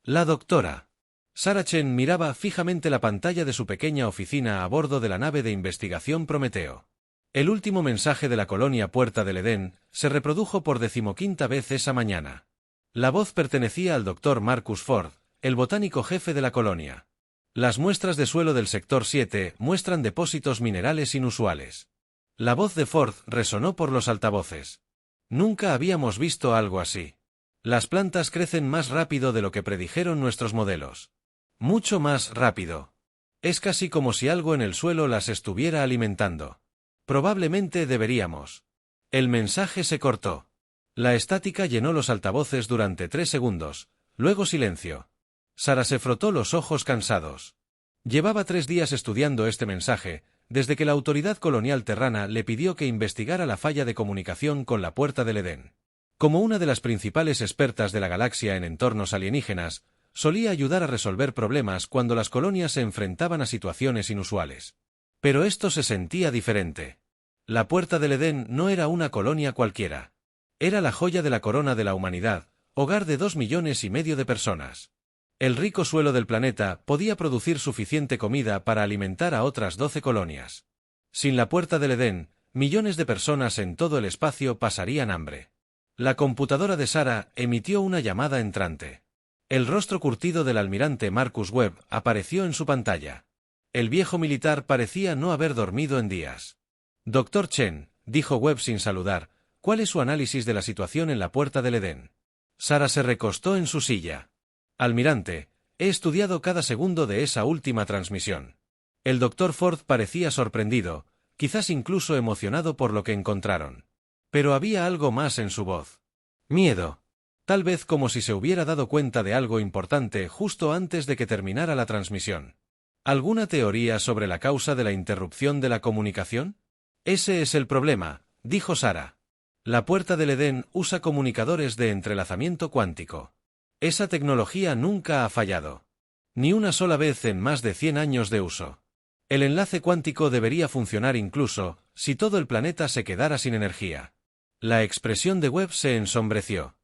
La doctora Sarah Chen miraba fijamente la pantalla de su pequeña oficina a bordo de la nave de investigación Prometeo. El último mensaje de la colonia Puerta del Edén se reprodujo por 15ª vez esa mañana. La voz pertenecía al Dr. Marcus Ford, el botánico jefe de la colonia. Las muestras de suelo del sector 7 muestran depósitos minerales inusuales. La voz de Ford resonó por los altavoces. Nunca habíamos visto algo así. Las plantas crecen más rápido de lo que predijeron nuestros modelos. Mucho más rápido. Es casi como si algo en el suelo las estuviera alimentando. Probablemente deberíamos. El mensaje se cortó. La estática llenó los altavoces durante 3 segundos, luego silencio. Sarah se frotó los ojos cansados. Llevaba 3 días estudiando este mensaje, desde que la autoridad colonial terrana le pidió que investigara la falla de comunicación con la Puerta del Edén. Como una de las principales expertas de la galaxia en entornos alienígenas, solía ayudar a resolver problemas cuando las colonias se enfrentaban a situaciones inusuales. Pero esto se sentía diferente. La Puerta del Edén no era una colonia cualquiera. Era la joya de la corona de la humanidad, hogar de 2,5 millones de personas. El rico suelo del planeta podía producir suficiente comida para alimentar a otras 12 colonias. Sin la Puerta del Edén, millones de personas en todo el espacio pasarían hambre. La computadora de Sarah emitió una llamada entrante. El rostro curtido del almirante Marcus Webb apareció en su pantalla. El viejo militar parecía no haber dormido en días. Dr. Chen, dijo Webb sin saludar, ¿cuál es su análisis de la situación en la Puerta del Edén? Sarah se recostó en su silla. Almirante, he estudiado cada segundo de esa última transmisión. El Dr. Ford parecía sorprendido, quizás incluso emocionado por lo que encontraron. Pero había algo más en su voz. Miedo. Tal vez como si se hubiera dado cuenta de algo importante justo antes de que terminara la transmisión. ¿Alguna teoría sobre la causa de la interrupción de la comunicación? Ese es el problema, dijo Sarah. La Puerta del Edén usa comunicadores de entrelazamiento cuántico. Esa tecnología nunca ha fallado. Ni una sola vez en más de 100 años de uso. El enlace cuántico debería funcionar incluso si todo el planeta se quedara sin energía. La expresión de Webb se ensombreció.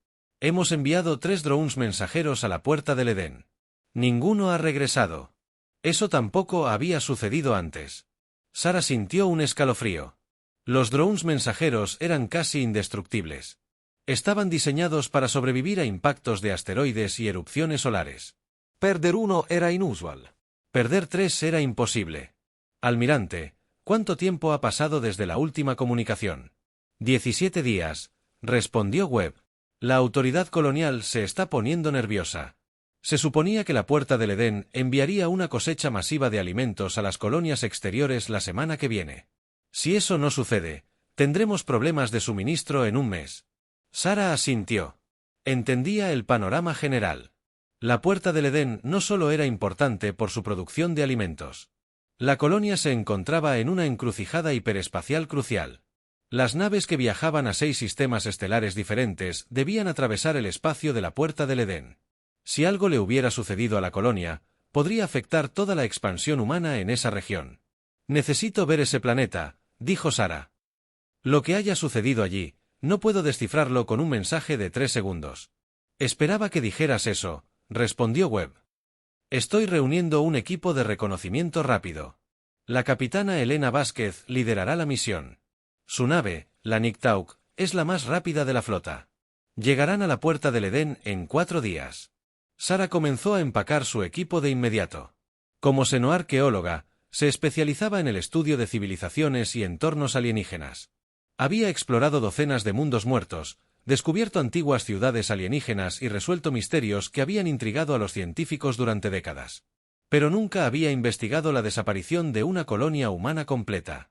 Hemos enviado 3 drones mensajeros a la Puerta del Edén. Ninguno ha regresado. Eso tampoco había sucedido antes. Sarah sintió un escalofrío. Los drones mensajeros eran casi indestructibles. Estaban diseñados para sobrevivir a impactos de asteroides y erupciones solares. Perder uno era inusual. Perder 3 era imposible. Almirante, ¿cuánto tiempo ha pasado desde la última comunicación? 17 días, respondió Webb. La autoridad colonial se está poniendo nerviosa. Se suponía que la Puerta del Edén enviaría una cosecha masiva de alimentos a las colonias exteriores la semana que viene. Si eso no sucede, tendremos problemas de suministro en un mes. Sarah asintió. Entendía el panorama general. La Puerta del Edén no solo era importante por su producción de alimentos. La colonia se encontraba en una encrucijada hiperespacial crucial. Las naves que viajaban a 6 sistemas estelares diferentes debían atravesar el espacio de la Puerta del Edén. Si algo le hubiera sucedido a la colonia, podría afectar toda la expansión humana en esa región. Necesito ver ese planeta, dijo Sarah. Lo que haya sucedido allí, no puedo descifrarlo con un mensaje de 3 segundos. Esperaba que dijeras eso, respondió Webb. Estoy reuniendo un equipo de reconocimiento rápido. La capitana Elena Vázquez liderará la misión. Su nave, la Niktauk, es la más rápida de la flota. Llegarán a la Puerta del Edén en 4 días. Sarah comenzó a empacar su equipo de inmediato. Como xenoarqueóloga, se especializaba en el estudio de civilizaciones y entornos alienígenas. Había explorado docenas de mundos muertos, descubierto antiguas ciudades alienígenas y resuelto misterios que habían intrigado a los científicos durante décadas. Pero nunca había investigado la desaparición de una colonia humana completa.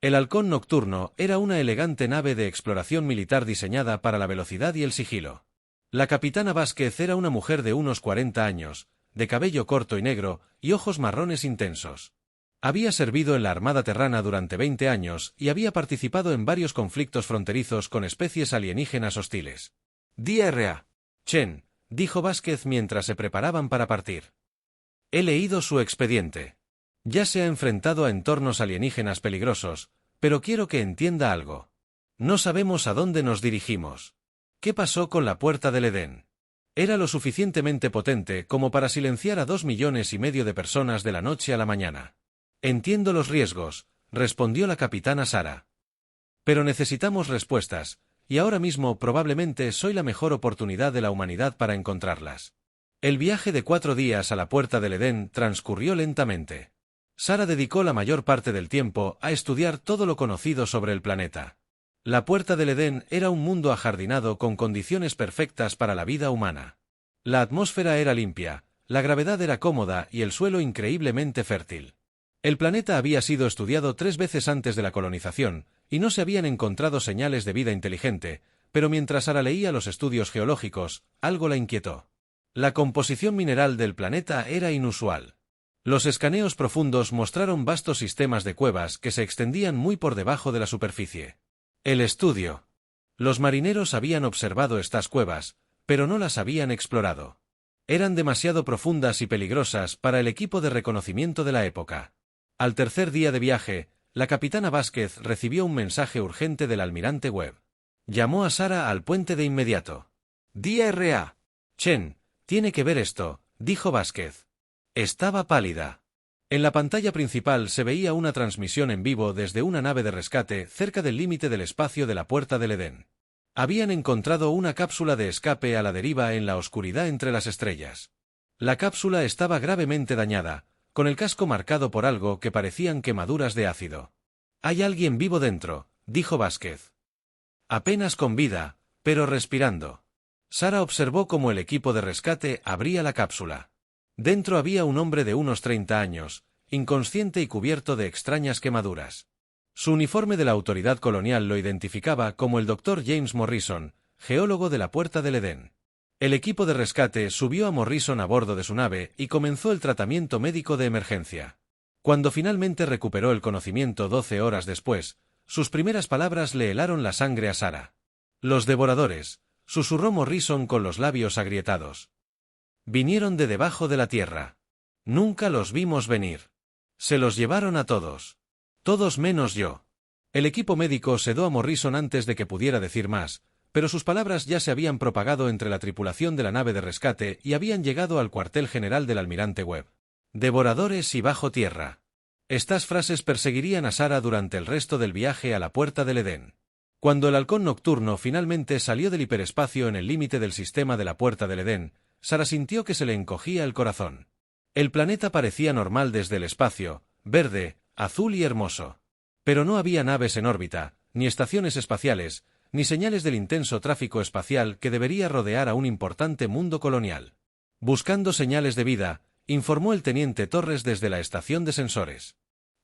El Halcón Nocturno era una elegante nave de exploración militar diseñada para la velocidad y el sigilo. La capitana Vázquez era una mujer de unos 40 años, de cabello corto y negro, y ojos marrones intensos. Había servido en la Armada Terrana durante 20 años y había participado en varios conflictos fronterizos con especies alienígenas hostiles. Dra. Chen, dijo Vázquez mientras se preparaban para partir. He leído su expediente. Ya se ha enfrentado a entornos alienígenas peligrosos, pero quiero que entienda algo. No sabemos a dónde nos dirigimos. ¿Qué pasó con la Puerta del Edén? Era lo suficientemente potente como para silenciar a 2,5 millones de personas de la noche a la mañana. Entiendo los riesgos, respondió la capitana Sara. Pero necesitamos respuestas, y ahora mismo probablemente soy la mejor oportunidad de la humanidad para encontrarlas. El viaje de 4 días a la Puerta del Edén transcurrió lentamente. Sara dedicó la mayor parte del tiempo a estudiar todo lo conocido sobre el planeta. La Puerta del Edén era un mundo ajardinado con condiciones perfectas para la vida humana. La atmósfera era limpia, la gravedad era cómoda y el suelo increíblemente fértil. El planeta había sido estudiado 3 veces antes de la colonización, y no se habían encontrado señales de vida inteligente, pero mientras Sara leía los estudios geológicos, algo la inquietó. La composición mineral del planeta era inusual. Los escaneos profundos mostraron vastos sistemas de cuevas que se extendían muy por debajo de la superficie. El estudio. Los marineros habían observado estas cuevas, pero no las habían explorado. Eran demasiado profundas y peligrosas para el equipo de reconocimiento de la época. Al tercer día de viaje, la capitana Vázquez recibió un mensaje urgente del almirante Webb. Llamó a Sara al puente de inmediato. «DRA. Chen, tiene que ver esto», dijo Vázquez. Estaba pálida. En la pantalla principal se veía una transmisión en vivo desde una nave de rescate cerca del límite del espacio de la Puerta del Edén. Habían encontrado una cápsula de escape a la deriva en la oscuridad entre las estrellas. La cápsula estaba gravemente dañada, con el casco marcado por algo que parecían quemaduras de ácido. «Hay alguien vivo dentro», dijo Vázquez. «Apenas con vida, pero respirando». Sara observó cómo el equipo de rescate abría la cápsula. Dentro había un hombre de unos 30 años, inconsciente y cubierto de extrañas quemaduras. Su uniforme de la autoridad colonial lo identificaba como el Dr. James Morrison, geólogo de la Puerta del Edén. El equipo de rescate subió a Morrison a bordo de su nave y comenzó el tratamiento médico de emergencia. Cuando finalmente recuperó el conocimiento 12 horas después, sus primeras palabras le helaron la sangre a Sara. «Los devoradores», susurró Morrison con los labios agrietados. «Vinieron de debajo de la tierra. Nunca los vimos venir. Se los llevaron a todos. Todos menos yo». El equipo médico sedó a Morrison antes de que pudiera decir más, pero sus palabras ya se habían propagado entre la tripulación de la nave de rescate y habían llegado al cuartel general del almirante Webb. «Devoradores y bajo tierra». Estas frases perseguirían a Sara durante el resto del viaje a la Puerta del Edén. Cuando el halcón nocturno finalmente salió del hiperespacio en el límite del sistema de la Puerta del Edén, Sara sintió que se le encogía el corazón. El planeta parecía normal desde el espacio, verde, azul y hermoso. Pero no había naves en órbita, ni estaciones espaciales, ni señales del intenso tráfico espacial que debería rodear a un importante mundo colonial. «Buscando señales de vida», informó el teniente Torres desde la estación de sensores.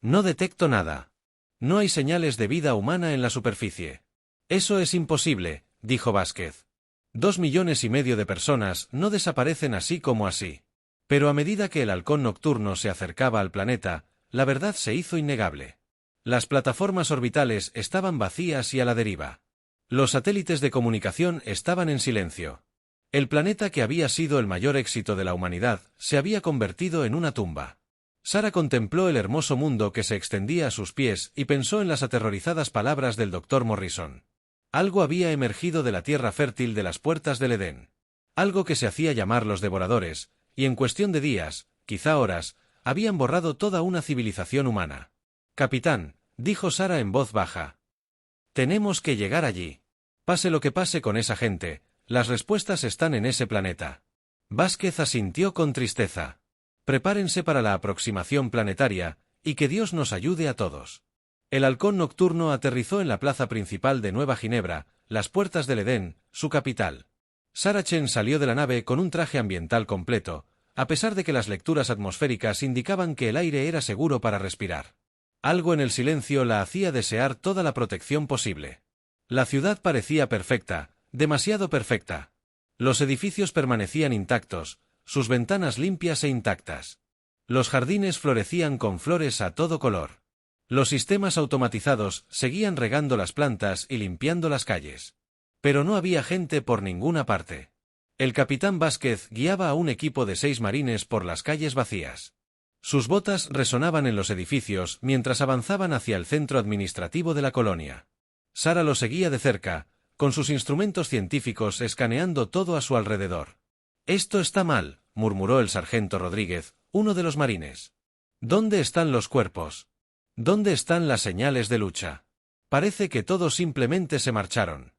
«No detecto nada. No hay señales de vida humana en la superficie». «Eso es imposible», dijo Vázquez. 2,5 millones de personas no desaparecen así como así. Pero a medida que el halcón nocturno se acercaba al planeta, la verdad se hizo innegable. Las plataformas orbitales estaban vacías y a la deriva. Los satélites de comunicación estaban en silencio. El planeta que había sido el mayor éxito de la humanidad se había convertido en una tumba. Sara contempló el hermoso mundo que se extendía a sus pies y pensó en las aterrorizadas palabras del Dr. Morrison. Algo había emergido de la tierra fértil de las puertas del Edén. Algo que se hacía llamar los devoradores, y en cuestión de días, quizá horas, habían borrado toda una civilización humana. «Capitán», dijo Sara en voz baja. «Tenemos que llegar allí. Pase lo que pase con esa gente, las respuestas están en ese planeta». Vázquez asintió con tristeza. «Prepárense para la aproximación planetaria, y que Dios nos ayude a todos». El halcón nocturno aterrizó en la plaza principal de Nueva Ginebra, las puertas del Edén, su capital. Sara Chen salió de la nave con un traje ambiental completo, a pesar de que las lecturas atmosféricas indicaban que el aire era seguro para respirar. Algo en el silencio la hacía desear toda la protección posible. La ciudad parecía perfecta, demasiado perfecta. Los edificios permanecían intactos, sus ventanas limpias e intactas. Los jardines florecían con flores a todo color. Los sistemas automatizados seguían regando las plantas y limpiando las calles. Pero no había gente por ninguna parte. El capitán Vázquez guiaba a un equipo de 6 marines por las calles vacías. Sus botas resonaban en los edificios mientras avanzaban hacia el centro administrativo de la colonia. Sara lo seguía de cerca, con sus instrumentos científicos escaneando todo a su alrededor. Esto está mal, murmuró el sargento Rodríguez, uno de los marines. ¿Dónde están los cuerpos? ¿Dónde están las señales de lucha? Parece que todos simplemente se marcharon.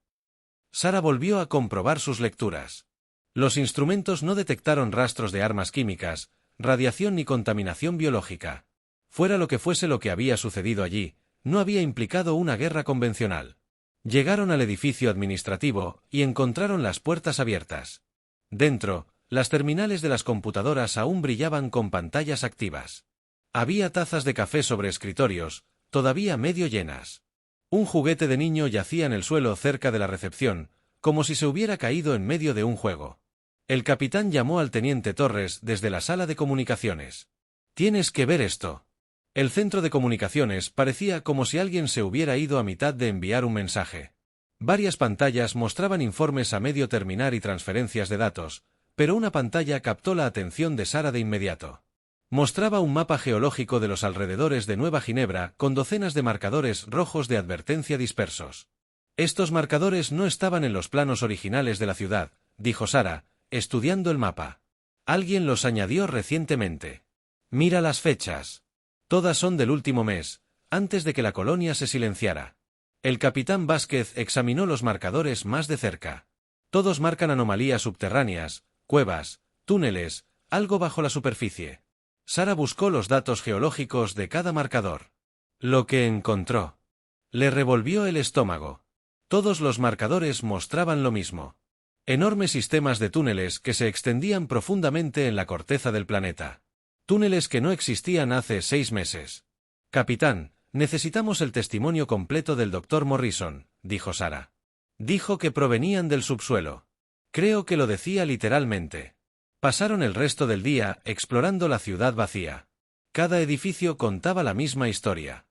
Sara volvió a comprobar sus lecturas. Los instrumentos no detectaron rastros de armas químicas, radiación ni contaminación biológica. Fuera lo que fuese lo que había sucedido allí, no había implicado una guerra convencional. Llegaron al edificio administrativo y encontraron las puertas abiertas. Dentro, las terminales de las computadoras aún brillaban con pantallas activas. Había tazas de café sobre escritorios, todavía medio llenas. Un juguete de niño yacía en el suelo cerca de la recepción, como si se hubiera caído en medio de un juego. El capitán llamó al teniente Torres desde la sala de comunicaciones. «Tienes que ver esto». El centro de comunicaciones parecía como si alguien se hubiera ido a mitad de enviar un mensaje. Varias pantallas mostraban informes a medio terminar y transferencias de datos, pero una pantalla captó la atención de Sara de inmediato. Mostraba un mapa geológico de los alrededores de Nueva Ginebra con docenas de marcadores rojos de advertencia dispersos. Estos marcadores no estaban en los planos originales de la ciudad, dijo Sara, estudiando el mapa. Alguien los añadió recientemente. Mira las fechas. Todas son del último mes, antes de que la colonia se silenciara. El capitán Vázquez examinó los marcadores más de cerca. Todos marcan anomalías subterráneas, cuevas, túneles, algo bajo la superficie. Sara buscó los datos geológicos de cada marcador. Lo que encontró le revolvió el estómago. Todos los marcadores mostraban lo mismo. Enormes sistemas de túneles que se extendían profundamente en la corteza del planeta. Túneles que no existían hace 6 meses. Capitán, necesitamos el testimonio completo del Dr. Morrison, dijo Sara. Dijo que provenían del subsuelo. Creo que lo decía literalmente. Pasaron el resto del día explorando la ciudad vacía. Cada edificio contaba la misma historia.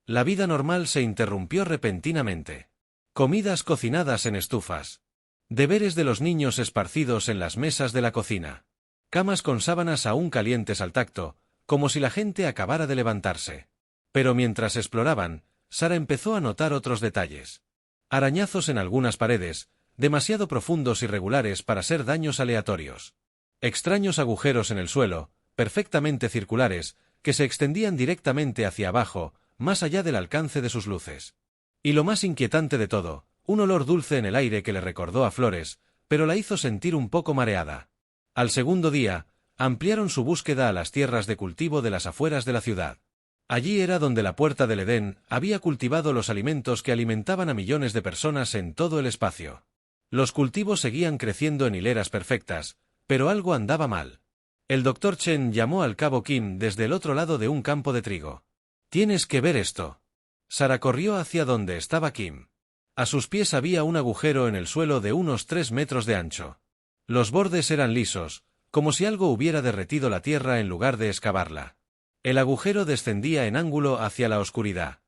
La vida normal se interrumpió repentinamente. Comidas cocinadas en estufas. Deberes de los niños esparcidos en las mesas de la cocina. Camas con sábanas aún calientes al tacto, como si la gente acabara de levantarse. Pero mientras exploraban, Sara empezó a notar otros detalles. Arañazos en algunas paredes, demasiado profundos y regulares para ser daños aleatorios. Extraños agujeros en el suelo, perfectamente circulares, que se extendían directamente hacia abajo, más allá del alcance de sus luces. Y lo más inquietante de todo, un olor dulce en el aire que le recordó a flores, pero la hizo sentir un poco mareada. Al segundo día, ampliaron su búsqueda a las tierras de cultivo de las afueras de la ciudad. Allí era donde la Puerta del Edén había cultivado los alimentos que alimentaban a millones de personas en todo el espacio. Los cultivos seguían creciendo en hileras perfectas, pero algo andaba mal. El Dr. Chen llamó al cabo Kim desde el otro lado de un campo de trigo. «Tienes que ver esto». Sara corrió hacia donde estaba Kim. A sus pies había un agujero en el suelo de unos 3 metros de ancho. Los bordes eran lisos, como si algo hubiera derretido la tierra en lugar de excavarla. El agujero descendía en ángulo hacia la oscuridad.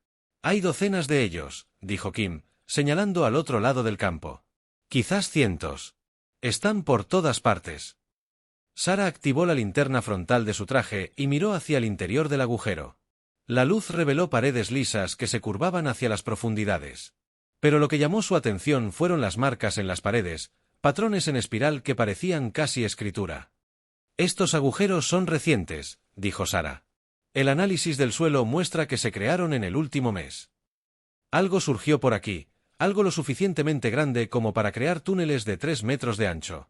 «Hay docenas de ellos», dijo Kim, señalando al otro lado del campo. «Quizás cientos. Están por todas partes». Sara activó la linterna frontal de su traje y miró hacia el interior del agujero. La luz reveló paredes lisas que se curvaban hacia las profundidades. Pero lo que llamó su atención fueron las marcas en las paredes, patrones en espiral que parecían casi escritura. «Estos agujeros son recientes», dijo Sara. «El análisis del suelo muestra que se crearon en el último mes. Algo surgió por aquí, algo lo suficientemente grande como para crear túneles de 3 metros de ancho».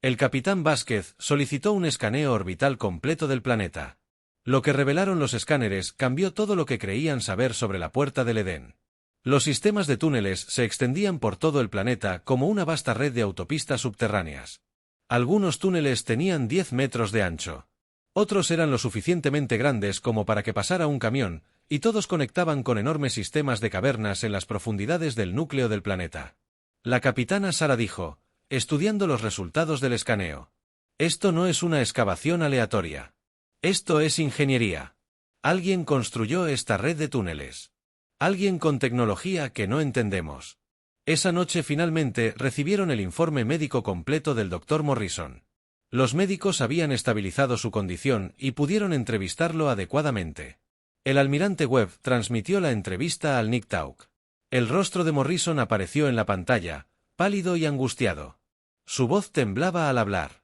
El capitán Vázquez solicitó un escaneo orbital completo del planeta. Lo que revelaron los escáneres cambió todo lo que creían saber sobre la Puerta del Edén. Los sistemas de túneles se extendían por todo el planeta como una vasta red de autopistas subterráneas. Algunos túneles tenían 10 metros de ancho. Otros eran lo suficientemente grandes como para que pasara un camión, y todos conectaban con enormes sistemas de cavernas en las profundidades del núcleo del planeta. La capitana Sara dijo, estudiando los resultados del escaneo: «Esto no es una excavación aleatoria. Esto es ingeniería. Alguien construyó esta red de túneles. Alguien con tecnología que no entendemos». Esa noche finalmente recibieron el informe médico completo del Dr. Morrison. Los médicos habían estabilizado su condición y pudieron entrevistarlo adecuadamente. El almirante Webb transmitió la entrevista al Niktauk. El rostro de Morrison apareció en la pantalla, pálido y angustiado. Su voz temblaba al hablar.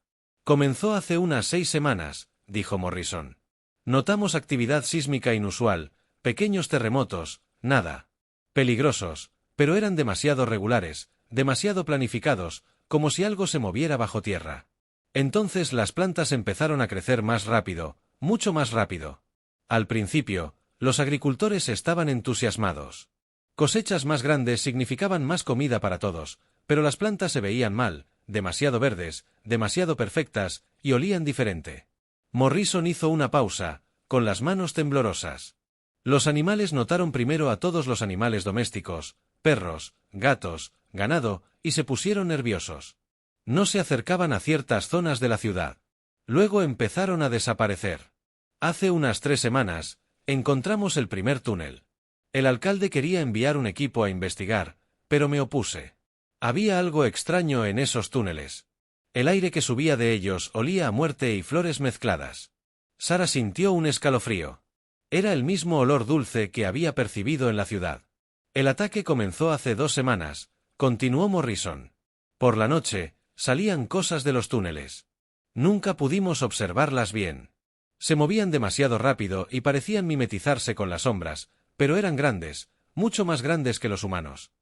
Comenzó hace unas 6 semanas, dijo Morrison. Notamos actividad sísmica inusual, pequeños terremotos, nada peligrosos, pero eran demasiado regulares, demasiado planificados, como si algo se moviera bajo tierra. Entonces las plantas empezaron a crecer más rápido, mucho más rápido. Al principio, los agricultores estaban entusiasmados. Cosechas más grandes significaban más comida para todos, pero las plantas se veían mal, demasiado verdes, demasiado perfectas, y olían diferente. Morrison hizo una pausa, con las manos temblorosas. Los animales notaron primero a todos los animales domésticos, perros, gatos, ganado, y se pusieron nerviosos. No se acercaban a ciertas zonas de la ciudad. Luego empezaron a desaparecer. Hace unas 3 semanas, encontramos el primer túnel. El alcalde quería enviar un equipo a investigar, pero me opuse. Había algo extraño en esos túneles. El aire que subía de ellos olía a muerte y flores mezcladas. Sara sintió un escalofrío. Era el mismo olor dulce que había percibido en la ciudad. El ataque comenzó hace 2 semanas, continuó Morrison. Por la noche, salían cosas de los túneles. Nunca pudimos observarlas bien. Se movían demasiado rápido y parecían mimetizarse con las sombras, pero eran grandes, mucho más grandes que los humanos.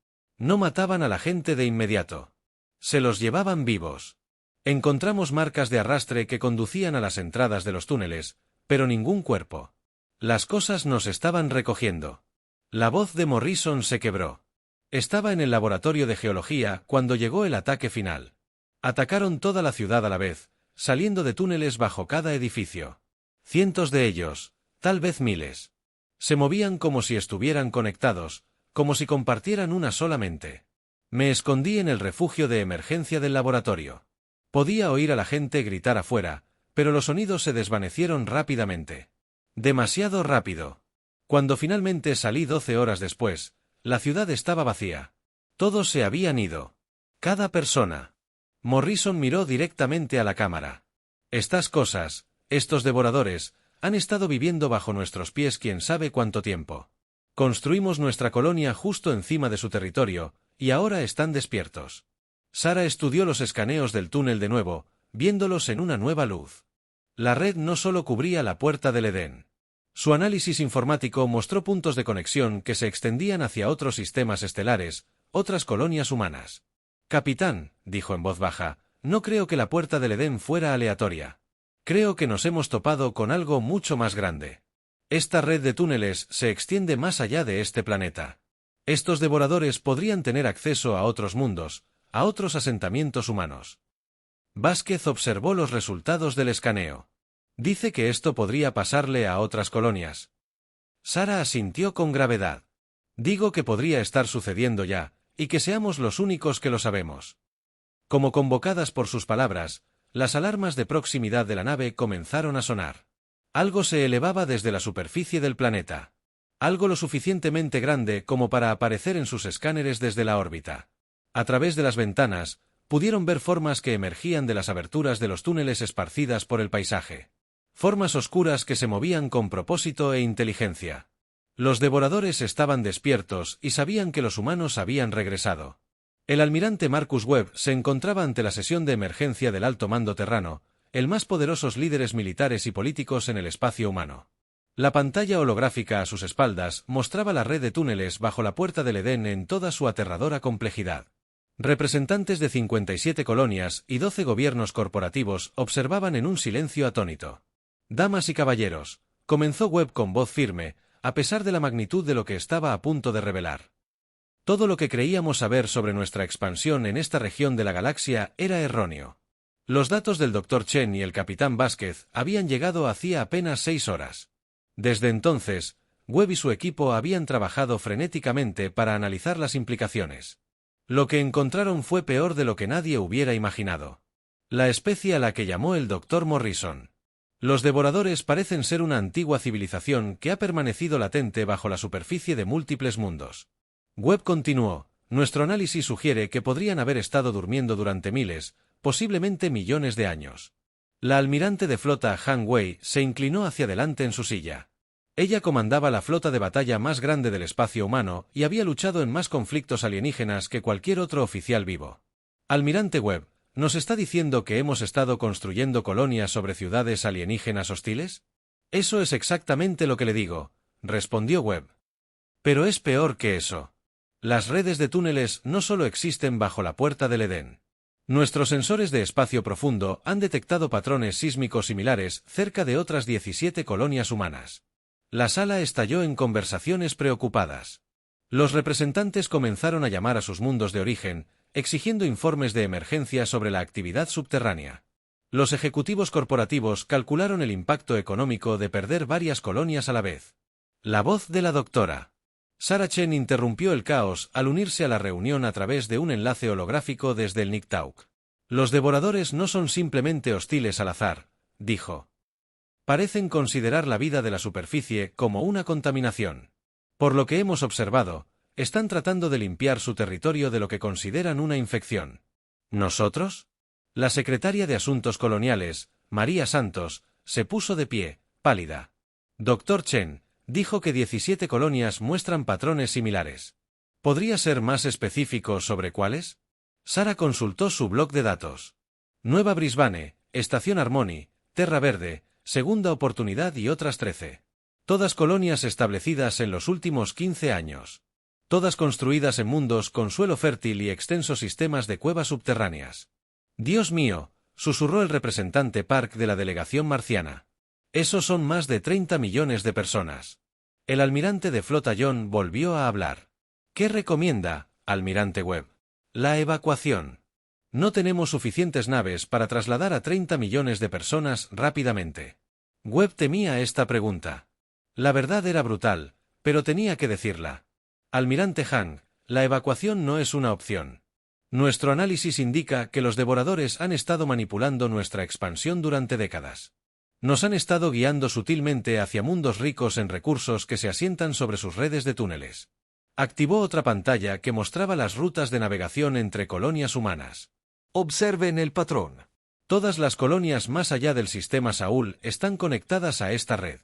No mataban a la gente de inmediato. Se los llevaban vivos. Encontramos marcas de arrastre que conducían a las entradas de los túneles, pero ningún cuerpo. Las cosas nos estaban recogiendo. La voz de Morrison se quebró. Estaba en el laboratorio de geología cuando llegó el ataque final. Atacaron toda la ciudad a la vez, saliendo de túneles bajo cada edificio. Cientos de ellos, tal vez miles. Se movían como si estuvieran conectados, como si compartieran una sola mente. Me escondí en el refugio de emergencia del laboratorio. Podía oír a la gente gritar afuera, pero los sonidos se desvanecieron rápidamente. Demasiado rápido. Cuando finalmente salí 12 horas después, la ciudad estaba vacía. Todos se habían ido. Cada persona. Morrison miró directamente a la cámara. Estas cosas, estos devoradores, han estado viviendo bajo nuestros pies quién sabe cuánto tiempo. Construimos nuestra colonia justo encima de su territorio, y ahora están despiertos. Sara estudió los escaneos del túnel de nuevo, viéndolos en una nueva luz. La red no solo cubría la puerta del Edén. Su análisis informático mostró puntos de conexión que se extendían hacia otros sistemas estelares, otras colonias humanas. Capitán, dijo en voz baja, no creo que la puerta del Edén fuera aleatoria. Creo que nos hemos topado con algo mucho más grande. Esta red de túneles se extiende más allá de este planeta. Estos devoradores podrían tener acceso a otros mundos, a otros asentamientos humanos. Vázquez observó los resultados del escaneo. Dice que esto podría pasarle a otras colonias. Sara asintió con gravedad. Digo que podría estar sucediendo ya, y que seamos los únicos que lo sabemos. Como convocadas por sus palabras, las alarmas de proximidad de la nave comenzaron a sonar. Algo se elevaba desde la superficie del planeta. Algo lo suficientemente grande como para aparecer en sus escáneres desde la órbita. A través de las ventanas, pudieron ver formas que emergían de las aberturas de los túneles esparcidas por el paisaje. Formas oscuras que se movían con propósito e inteligencia. Los devoradores estaban despiertos y sabían que los humanos habían regresado. El almirante Marcus Webb se encontraba ante la sesión de emergencia del alto mando terrano, el más poderosos líderes militares y políticos en el espacio humano. La pantalla holográfica a sus espaldas mostraba la red de túneles bajo la puerta del Edén en toda su aterradora complejidad. Representantes de 57 colonias y 12 gobiernos corporativos observaban en un silencio atónito. Damas y caballeros, comenzó Webb con voz firme, a pesar de la magnitud de lo que estaba a punto de revelar. Todo lo que creíamos saber sobre nuestra expansión en esta región de la galaxia era erróneo. Los datos del Dr. Chen y el Capitán Vázquez habían llegado hacía apenas 6 horas. Desde entonces, Webb y su equipo habían trabajado frenéticamente para analizar las implicaciones. Lo que encontraron fue peor de lo que nadie hubiera imaginado. La especie a la que llamó el Dr. Morrison. Los devoradores parecen ser una antigua civilización que ha permanecido latente bajo la superficie de múltiples mundos. Webb continuó, nuestro análisis sugiere que podrían haber estado durmiendo durante miles, posiblemente millones de años. La almirante de flota Han Wei se inclinó hacia adelante en su silla. Ella comandaba la flota de batalla más grande del espacio humano y había luchado en más conflictos alienígenas que cualquier otro oficial vivo. Almirante Webb, ¿Nos está diciendo que hemos estado construyendo colonias sobre ciudades alienígenas hostiles? Eso es exactamente lo que le digo, respondió Webb. Pero es peor que eso. Las redes de túneles no solo existen bajo la puerta del Edén. Nuestros sensores de espacio profundo han detectado patrones sísmicos similares cerca de otras 17 colonias humanas. La sala estalló en conversaciones preocupadas. Los representantes comenzaron a llamar a sus mundos de origen, exigiendo informes de emergencia sobre la actividad subterránea. Los ejecutivos corporativos calcularon el impacto económico de perder varias colonias a la vez. La voz de la doctora Sarah Chen interrumpió el caos al unirse a la reunión a través de un enlace holográfico desde el Niktauk. Los devoradores no son simplemente hostiles al azar, dijo. Parecen considerar la vida de la superficie como una contaminación. Por lo que hemos observado, están tratando de limpiar su territorio de lo que consideran una infección. ¿Nosotros? La secretaria de Asuntos Coloniales, María Santos, se puso de pie, pálida. Dr. Chen dijo que 17 colonias muestran patrones similares. ¿Podría ser más específico sobre cuáles? Sara consultó su blog de datos. Nueva Brisbane, Estación Harmony, Terra Verde, Segunda Oportunidad y otras 13. Todas colonias establecidas en los últimos 15 años. Todas construidas en mundos con suelo fértil y extensos sistemas de cuevas subterráneas. Dios mío, susurró el representante Park de la delegación marciana. Esos son más de 30 millones de personas. El almirante de flota John volvió a hablar. ¿Qué recomienda, almirante Webb? La evacuación. No tenemos suficientes naves para trasladar a 30 millones de personas rápidamente. Webb temía esta pregunta. La verdad era brutal, pero tenía que decirla. Almirante Hank, la evacuación no es una opción. Nuestro análisis indica que los devoradores han estado manipulando nuestra expansión durante décadas. Nos han estado guiando sutilmente hacia mundos ricos en recursos que se asientan sobre sus redes de túneles. Activó otra pantalla que mostraba las rutas de navegación entre colonias humanas. Observen el patrón. Todas las colonias más allá del sistema Saúl están conectadas a esta red.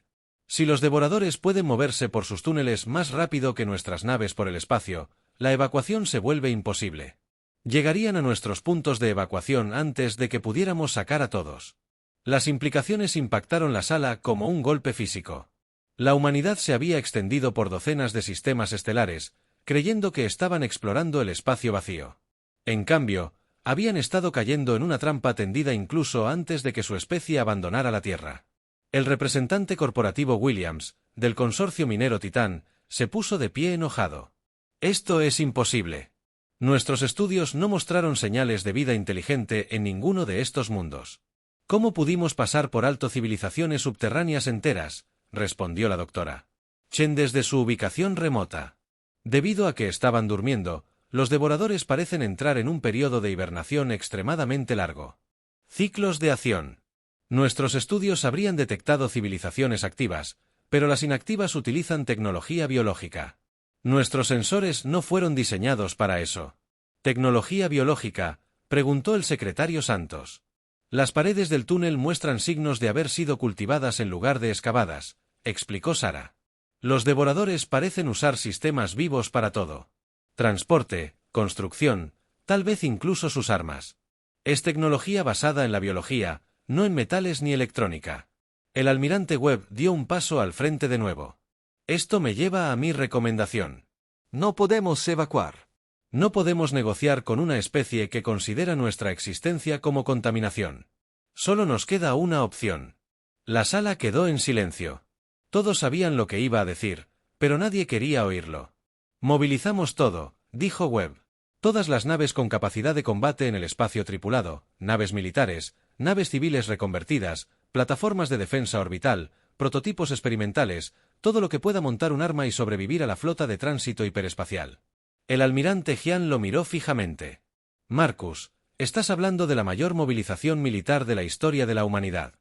Si los devoradores pueden moverse por sus túneles más rápido que nuestras naves por el espacio, la evacuación se vuelve imposible. Llegarían a nuestros puntos de evacuación antes de que pudiéramos sacar a todos. Las implicaciones impactaron la sala como un golpe físico. La humanidad se había extendido por docenas de sistemas estelares, creyendo que estaban explorando el espacio vacío. En cambio, habían estado cayendo en una trampa tendida incluso antes de que su especie abandonara la Tierra. El representante corporativo Williams, del consorcio minero Titán, se puso de pie enojado. Esto es imposible. Nuestros estudios no mostraron señales de vida inteligente en ninguno de estos mundos. ¿Cómo pudimos pasar por alto civilizaciones subterráneas enteras?, respondió la doctora Chen desde su ubicación remota. Debido a que estaban durmiendo, los devoradores parecen entrar en un periodo de hibernación extremadamente largo. Ciclos de acción. Nuestros estudios habrían detectado civilizaciones activas, pero las inactivas utilizan tecnología biológica. Nuestros sensores no fueron diseñados para eso. ¿Tecnología biológica?, preguntó el secretario Santos. Las paredes del túnel muestran signos de haber sido cultivadas en lugar de excavadas, explicó Sara. Los devoradores parecen usar sistemas vivos para todo. Transporte, construcción, tal vez incluso sus armas. Es tecnología basada en la biología, no en metales ni electrónica. El almirante Webb dio un paso al frente de nuevo. Esto me lleva a mi recomendación. No podemos evacuar. No podemos negociar con una especie que considera nuestra existencia como contaminación. Solo nos queda una opción. La sala quedó en silencio. Todos sabían lo que iba a decir, pero nadie quería oírlo. Movilizamos todo, dijo Webb. Todas las naves con capacidad de combate en el espacio tripulado, naves militares, naves civiles reconvertidas, plataformas de defensa orbital, prototipos experimentales, todo lo que pueda montar un arma y sobrevivir a la flota de tránsito hiperespacial. El almirante Jian lo miró fijamente. Marcus, estás hablando de la mayor movilización militar de la historia de la humanidad.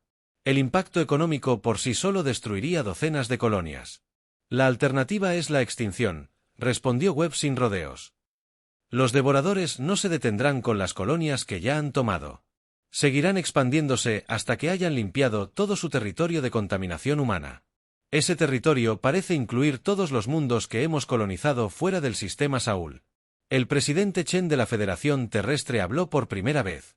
El impacto económico por sí solo destruiría docenas de colonias. La alternativa es la extinción, respondió Webb sin rodeos. Los devoradores no se detendrán con las colonias que ya han tomado. Seguirán expandiéndose hasta que hayan limpiado todo su territorio de contaminación humana. Ese territorio parece incluir todos los mundos que hemos colonizado fuera del sistema Saúl. El presidente Chen de la Federación Terrestre habló por primera vez.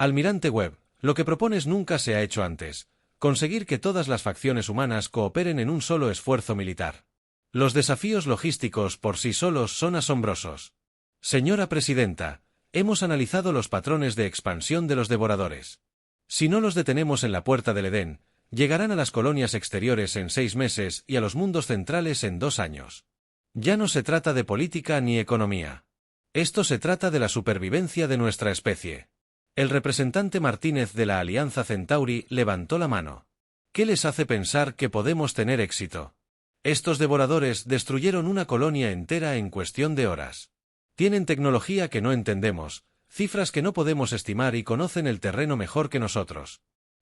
Almirante Webb, lo que propones nunca se ha hecho antes: conseguir que todas las facciones humanas cooperen en un solo esfuerzo militar. Los desafíos logísticos por sí solos son asombrosos. Señora Presidenta, hemos analizado los patrones de expansión de los devoradores. Si no los detenemos en la puerta del Edén, llegarán a las colonias exteriores en 6 meses y a los mundos centrales en 2 años. Ya no se trata de política ni economía. Esto se trata de la supervivencia de nuestra especie. El representante Martínez de la Alianza Centauri levantó la mano. ¿Qué les hace pensar que podemos tener éxito? Estos devoradores destruyeron una colonia entera en cuestión de horas. Tienen tecnología que no entendemos, cifras que no podemos estimar y conocen el terreno mejor que nosotros.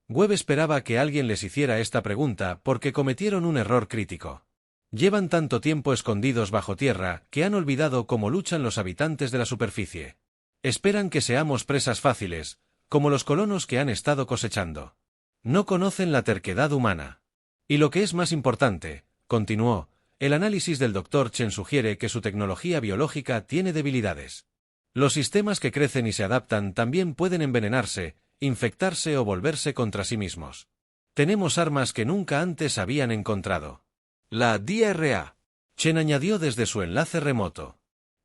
Webb esperaba que alguien les hiciera esta pregunta porque cometieron un error crítico. Llevan tanto tiempo escondidos bajo tierra que han olvidado cómo luchan los habitantes de la superficie. Esperan que seamos presas fáciles, como los colonos que han estado cosechando. No conocen la terquedad humana. Y lo que es más importante, continuó, el análisis del Dr. Chen sugiere que su tecnología biológica tiene debilidades. Los sistemas que crecen y se adaptan también pueden envenenarse, infectarse o volverse contra sí mismos. Tenemos armas que nunca antes habían encontrado. La diarrea. Chen añadió desde su enlace remoto.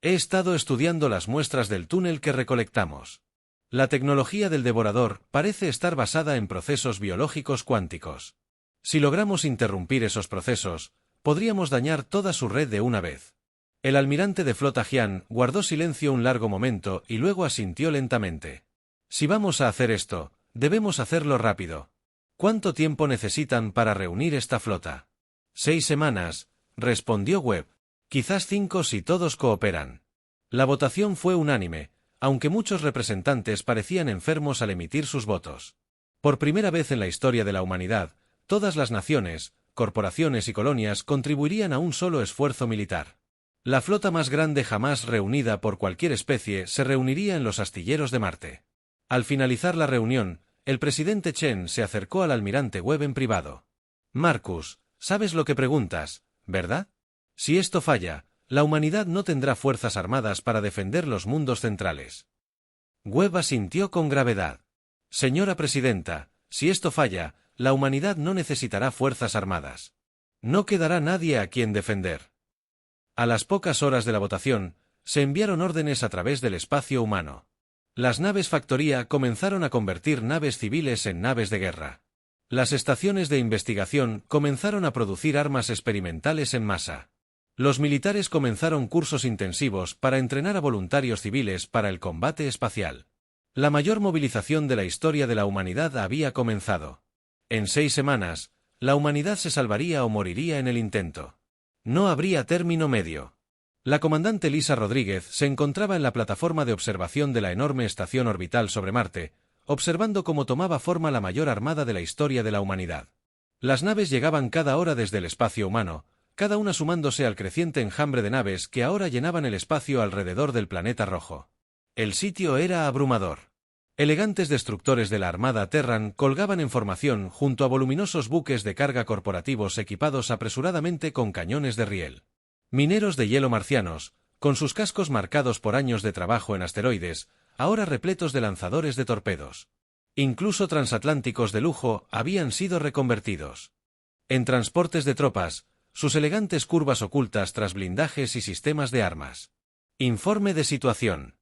He estado estudiando las muestras del túnel que recolectamos. La tecnología del devorador parece estar basada en procesos biológicos cuánticos. Si logramos interrumpir esos procesos, podríamos dañar toda su red de una vez. El almirante de flota Jian guardó silencio un largo momento y luego asintió lentamente. Si vamos a hacer esto, debemos hacerlo rápido. ¿Cuánto tiempo necesitan para reunir esta flota? 6 semanas, respondió Webb. Quizás 5 si todos cooperan. La votación fue unánime, aunque muchos representantes parecían enfermos al emitir sus votos. Por primera vez en la historia de la humanidad, todas las naciones, corporaciones y colonias contribuirían a un solo esfuerzo militar. La flota más grande jamás reunida por cualquier especie se reuniría en los astilleros de Marte. Al finalizar la reunión, el presidente Chen se acercó al almirante Webb en privado. Marcus, sabes lo que preguntas, ¿verdad? Si esto falla, la humanidad no tendrá fuerzas armadas para defender los mundos centrales. Webb asintió con gravedad. Señora Presidenta, si esto falla, la humanidad no necesitará fuerzas armadas. No quedará nadie a quien defender. A las pocas horas de la votación, se enviaron órdenes a través del espacio humano. Las naves factoría comenzaron a convertir naves civiles en naves de guerra. Las estaciones de investigación comenzaron a producir armas experimentales en masa. Los militares comenzaron cursos intensivos para entrenar a voluntarios civiles para el combate espacial. La mayor movilización de la historia de la humanidad había comenzado. En 6 semanas, la humanidad se salvaría o moriría en el intento. No habría término medio. La comandante Lisa Rodríguez se encontraba en la plataforma de observación de la enorme estación orbital sobre Marte, observando cómo tomaba forma la mayor armada de la historia de la humanidad. Las naves llegaban cada hora desde el espacio humano, cada una sumándose al creciente enjambre de naves que ahora llenaban el espacio alrededor del planeta rojo. El sitio era abrumador. Elegantes destructores de la Armada Terran colgaban en formación junto a voluminosos buques de carga corporativos equipados apresuradamente con cañones de riel. Mineros de hielo marcianos, con sus cascos marcados por años de trabajo en asteroides, ahora repletos de lanzadores de torpedos. Incluso transatlánticos de lujo habían sido reconvertidos en transportes de tropas, sus elegantes curvas ocultas tras blindajes y sistemas de armas. Informe de situación.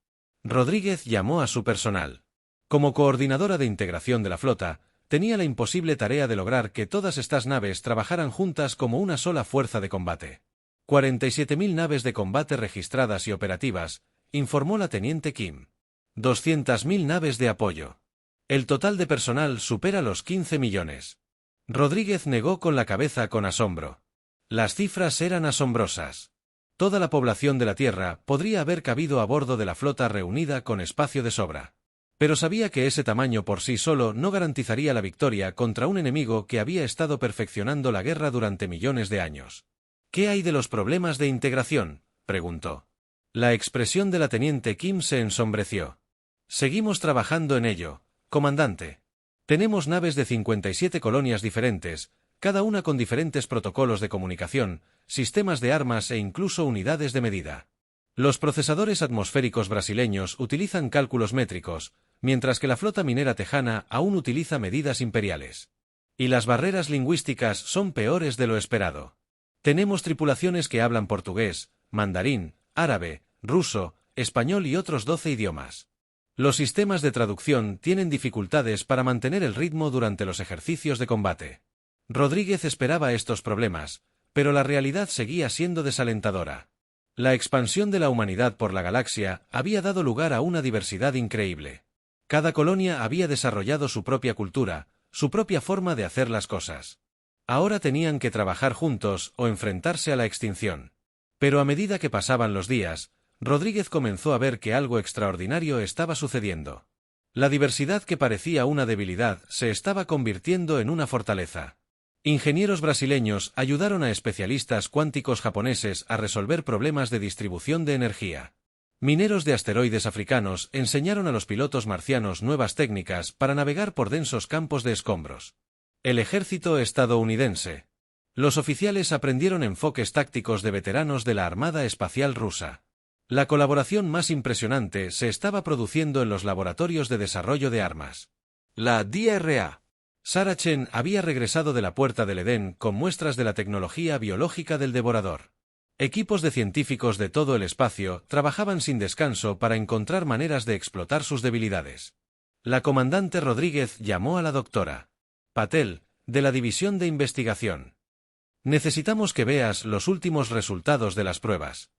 Rodríguez llamó a su personal. Como coordinadora de integración de la flota, tenía la imposible tarea de lograr que todas estas naves trabajaran juntas como una sola fuerza de combate. 47.000 naves de combate registradas y operativas, informó la teniente Kim. 200.000 naves de apoyo. El total de personal supera los 15 millones. Rodríguez negó con la cabeza con asombro. Las cifras eran asombrosas. Toda la población de la Tierra podría haber cabido a bordo de la flota reunida con espacio de sobra. Pero sabía que ese tamaño por sí solo no garantizaría la victoria contra un enemigo que había estado perfeccionando la guerra durante millones de años. ¿Qué hay de los problemas de integración?, preguntó. La expresión de la teniente Kim se ensombreció. Seguimos trabajando en ello, comandante. Tenemos naves de 57 colonias diferentes, cada una con diferentes protocolos de comunicación, sistemas de armas e incluso unidades de medida. Los procesadores atmosféricos brasileños utilizan cálculos métricos, mientras que la flota minera tejana aún utiliza medidas imperiales. Y las barreras lingüísticas son peores de lo esperado. Tenemos tripulaciones que hablan portugués, mandarín, árabe, ruso, español y otros 12 idiomas. Los sistemas de traducción tienen dificultades para mantener el ritmo durante los ejercicios de combate. Rodríguez esperaba estos problemas, pero la realidad seguía siendo desalentadora. La expansión de la humanidad por la galaxia había dado lugar a una diversidad increíble. Cada colonia había desarrollado su propia cultura, su propia forma de hacer las cosas. Ahora tenían que trabajar juntos o enfrentarse a la extinción. Pero a medida que pasaban los días, Rodríguez comenzó a ver que algo extraordinario estaba sucediendo. La diversidad que parecía una debilidad se estaba convirtiendo en una fortaleza. Ingenieros brasileños ayudaron a especialistas cuánticos japoneses a resolver problemas de distribución de energía. Mineros de asteroides africanos enseñaron a los pilotos marcianos nuevas técnicas para navegar por densos campos de escombros. El ejército estadounidense. Los oficiales aprendieron enfoques tácticos de veteranos de la Armada Espacial rusa. La colaboración más impresionante se estaba produciendo en los laboratorios de desarrollo de armas. La DRA. Sarah Chen había regresado de la Puerta del Edén con muestras de la tecnología biológica del devorador. Equipos de científicos de todo el espacio trabajaban sin descanso para encontrar maneras de explotar sus debilidades. La comandante Rodríguez llamó a la doctora Patel, de la División de Investigación. Necesitamos que veas los últimos resultados de las pruebas.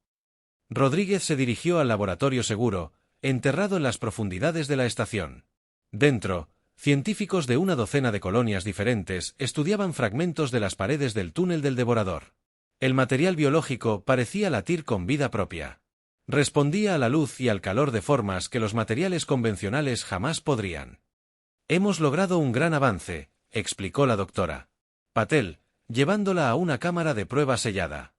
Rodríguez se dirigió al laboratorio seguro, enterrado en las profundidades de la estación. Dentro, científicos de una docena de colonias diferentes estudiaban fragmentos de las paredes del túnel del devorador. El material biológico parecía latir con vida propia. Respondía a la luz y al calor de formas que los materiales convencionales jamás podrían. Hemos logrado un gran avance, explicó la doctora Patel, llevándola a una cámara de prueba sellada.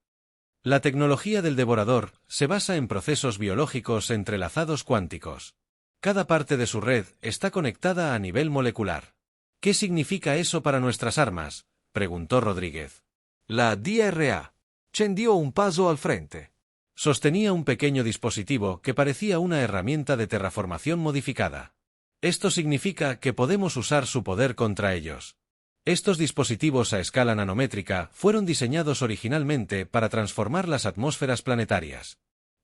La tecnología del devorador se basa en procesos biológicos entrelazados cuánticos. Cada parte de su red está conectada a nivel molecular. ¿Qué significa eso para nuestras armas?, preguntó Rodríguez. La DRA. Chen dio un paso al frente. Sostenía un pequeño dispositivo que parecía una herramienta de terraformación modificada. Esto significa que podemos usar su poder contra ellos. Estos dispositivos a escala nanométrica fueron diseñados originalmente para transformar las atmósferas planetarias.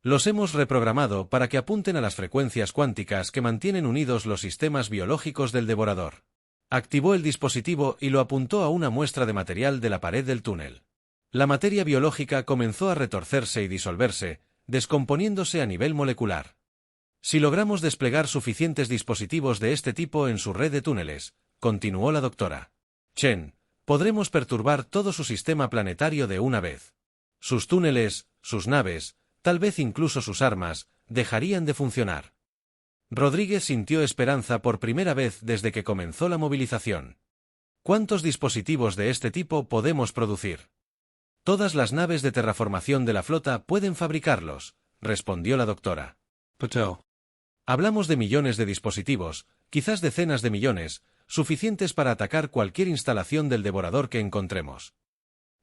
Los hemos reprogramado para que apunten a las frecuencias cuánticas que mantienen unidos los sistemas biológicos del devorador. Activó el dispositivo y lo apuntó a una muestra de material de la pared del túnel. La materia biológica comenzó a retorcerse y disolverse, descomponiéndose a nivel molecular. Si logramos desplegar suficientes dispositivos de este tipo en su red de túneles, continuó la doctora Chen, podremos perturbar todo su sistema planetario de una vez. Sus túneles, sus naves, tal vez incluso sus armas, dejarían de funcionar. Rodríguez sintió esperanza por primera vez desde que comenzó la movilización. ¿Cuántos dispositivos de este tipo podemos producir? Todas las naves de terraformación de la flota pueden fabricarlos, respondió la doctora Patel. Hablamos de millones de dispositivos, quizás decenas de millones, suficientes para atacar cualquier instalación del devorador que encontremos.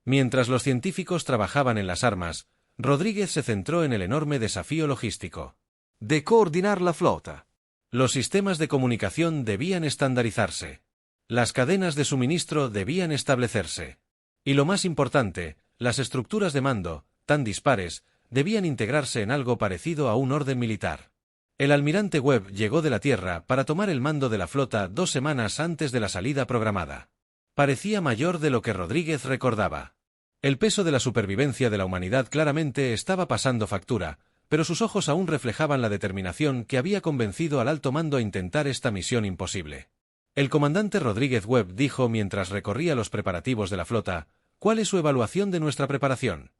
Mientras los científicos trabajaban en las armas, Rodríguez se centró en el enorme desafío logístico de coordinar la flota. Los sistemas de comunicación debían estandarizarse. Las cadenas de suministro debían establecerse. Y lo más importante, las estructuras de mando, tan dispares, debían integrarse en algo parecido a un orden militar. El almirante Webb llegó de la Tierra para tomar el mando de la flota 2 semanas antes de la salida programada. Parecía mayor de lo que Rodríguez recordaba. El peso de la supervivencia de la humanidad claramente estaba pasando factura, pero sus ojos aún reflejaban la determinación que había convencido al alto mando a intentar esta misión imposible. El comandante Rodríguez Webb dijo mientras recorría los preparativos de la flota: ¿Cuál es su evaluación de nuestra preparación?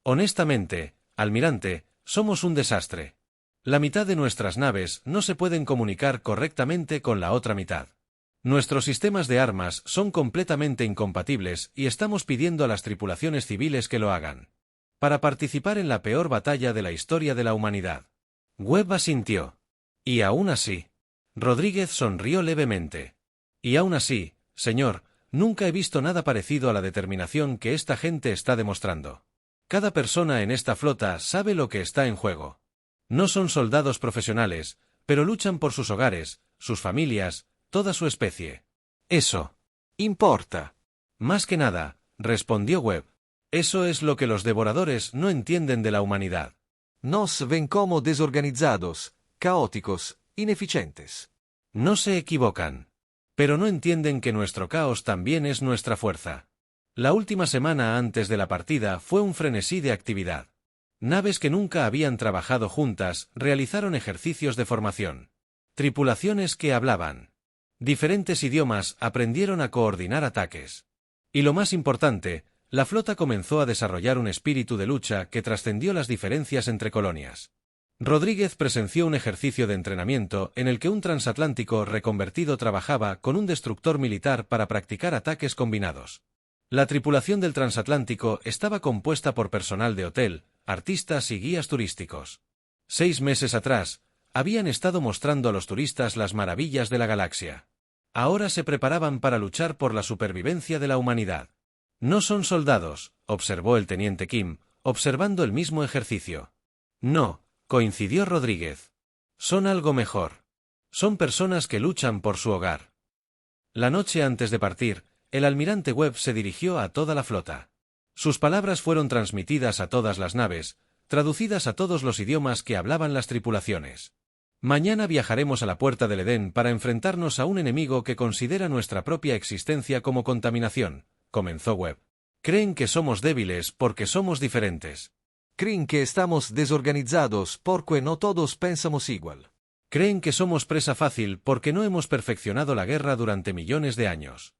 Honestamente, almirante, somos un desastre. La mitad de nuestras naves no se pueden comunicar correctamente con la otra mitad. Nuestros sistemas de armas son completamente incompatibles y estamos pidiendo a las tripulaciones civiles que lo hagan. Para participar en la peor batalla de la historia de la humanidad. Webb asintió. Y aún así. Rodríguez sonrió levemente. Y aún así, señor, nunca he visto nada parecido a la determinación que esta gente está demostrando. Cada persona en esta flota sabe lo que está en juego. No son soldados profesionales, pero luchan por sus hogares, sus familias, toda su especie. Eso importa. Más que nada, respondió Webb. Eso es lo que los devoradores no entienden de la humanidad. Nos ven como desorganizados, caóticos, ineficientes. No se equivocan. Pero no entienden que nuestro caos también es nuestra fuerza. La última semana antes de la partida fue un frenesí de actividad. Naves que nunca habían trabajado juntas realizaron ejercicios de formación. Tripulaciones que hablaban diferentes idiomas aprendieron a coordinar ataques. Y lo más importante, la flota comenzó a desarrollar un espíritu de lucha que trascendió las diferencias entre colonias. Rodríguez presenció un ejercicio de entrenamiento en el que un transatlántico reconvertido trabajaba con un destructor militar para practicar ataques combinados. La tripulación del transatlántico estaba compuesta por personal de hotel, artistas y guías turísticos. 6 meses atrás, habían estado mostrando a los turistas las maravillas de la galaxia. Ahora se preparaban para luchar por la supervivencia de la humanidad. No son soldados, observó el teniente Kim, observando el mismo ejercicio. No, coincidió Rodríguez. Son algo mejor. Son personas que luchan por su hogar. La noche antes de partir, el almirante Webb se dirigió a toda la flota. Sus palabras fueron transmitidas a todas las naves, traducidas a todos los idiomas que hablaban las tripulaciones. Mañana viajaremos a la Puerta del Edén para enfrentarnos a un enemigo que considera nuestra propia existencia como contaminación, comenzó Webb. Creen que somos débiles porque somos diferentes. Creen que estamos desorganizados porque no todos pensamos igual. Creen que somos presa fácil porque no hemos perfeccionado la guerra durante millones de años.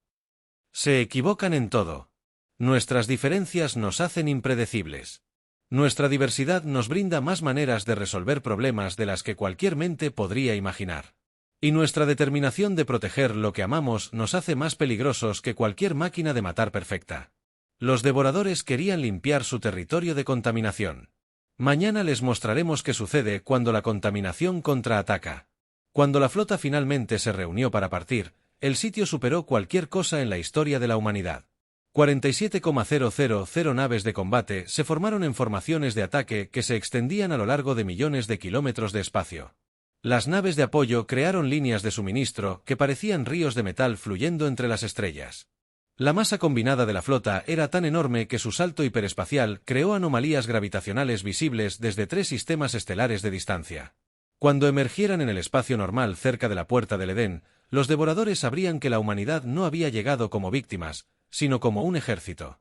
Se equivocan en todo. Nuestras diferencias nos hacen impredecibles. Nuestra diversidad nos brinda más maneras de resolver problemas de las que cualquier mente podría imaginar. Y nuestra determinación de proteger lo que amamos nos hace más peligrosos que cualquier máquina de matar perfecta. Los devoradores querían limpiar su territorio de contaminación. Mañana les mostraremos qué sucede cuando la contaminación contraataca. Cuando la flota finalmente se reunió para partir, el sitio superó cualquier cosa en la historia de la humanidad. 47,000 naves de combate se formaron en formaciones de ataque que se extendían a lo largo de millones de kilómetros de espacio. Las naves de apoyo crearon líneas de suministro que parecían ríos de metal fluyendo entre las estrellas. La masa combinada de la flota era tan enorme que su salto hiperespacial creó anomalías gravitacionales visibles desde 3 sistemas estelares de distancia. Cuando emergieran en el espacio normal cerca de la Puerta del Edén, los devoradores sabrían que la humanidad no había llegado como víctimas, sino como un ejército.